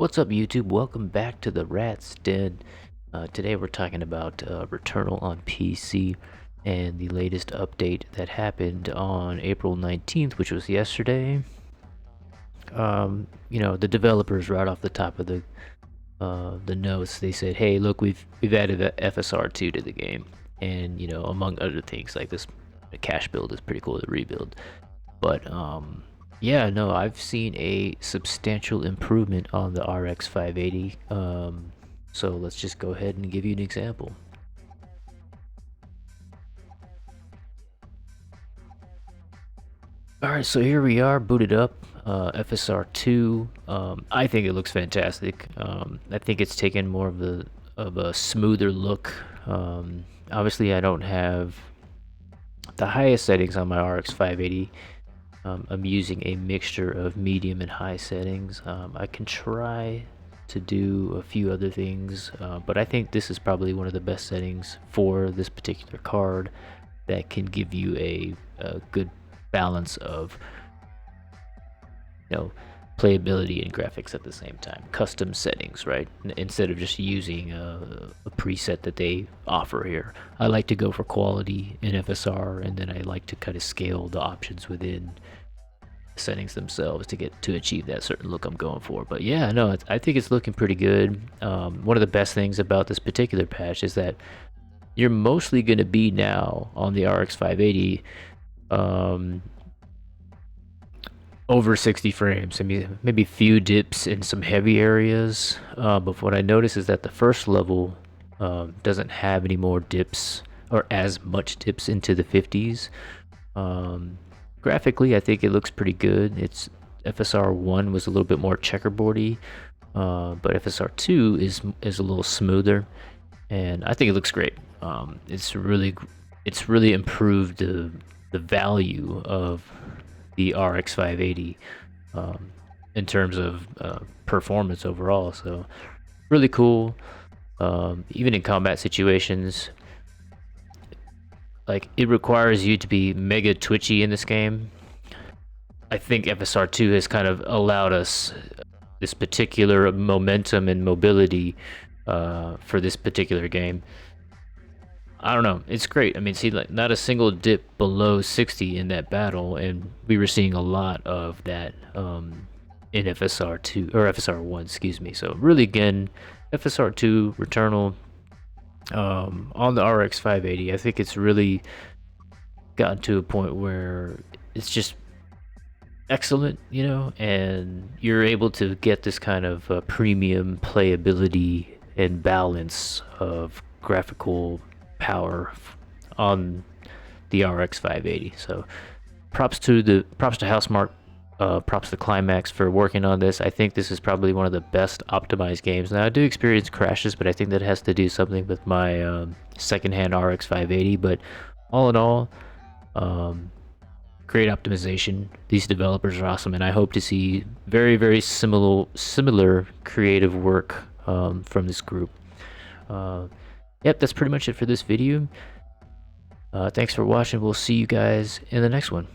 What's up, YouTube? Welcome back to the Rat's Den. Today we're talking about Returnal on PC and the latest update that happened on April 19th, which was yesterday. The developers right off the top of the notes, they said, "Hey, look, we've added a FSR 2 to the game, and among other things, like this, the cache build is pretty cool to rebuild." But yeah, no, I've seen a substantial improvement on the RX580. So let's just go ahead and give you an example. Alright, so here we are, booted up, FSR 2. I think it looks fantastic. I think it's taken more of a smoother look. Obviously, I don't have the highest settings on my RX580. I'm using a mixture of medium and high settings. I can try to do a few other things, but I think this is probably one of the best settings for this particular card that can give you a good balance of playability and graphics at the same time. Custom settings, right? Instead of just using a preset that they offer here. I like to go for quality in FSR, and then I like to kind of scale the options within settings themselves to achieve that certain look I'm going for. But yeah, no, I think it's looking pretty good. One of the best things about this particular patch is that you're mostly going to be now on the RX580 over 60 frames. I mean, maybe a few dips in some heavy areas, but what I noticed is that the first level doesn't have any more dips or as much dips into the 50s. Graphically, I think it looks pretty good. It's FSR 1 was a little bit more checkerboardy, but FSR 2 is a little smoother, and I think it looks great. It's really improved the value of the RX580 in terms of performance overall. So really cool. Even in combat situations, like, it requires you to be mega twitchy in this game. I think FSR 2 has kind of allowed us this particular momentum and mobility for this particular game. I don't know, it's great. I mean, see, like, not a single dip below 60 in that battle, and we were seeing a lot of that in FSR 2 or FSR 1, excuse me. So really, again, FSR 2 Returnal on the RX580, I think it's really gotten to a point where it's just excellent, and you're able to get this kind of premium playability and balance of graphical power on the RX580. So props to Housemarque, props to Climax for working on this. I think this is probably one of the best optimized games. Now, I do experience crashes, but I think that has to do something with my secondhand RX580. But all in all, great optimization. These developers are awesome, and I hope to see very, very similar creative work from this group. Yep, that's pretty much it for this video. Thanks for watching. We'll see you guys in the next one.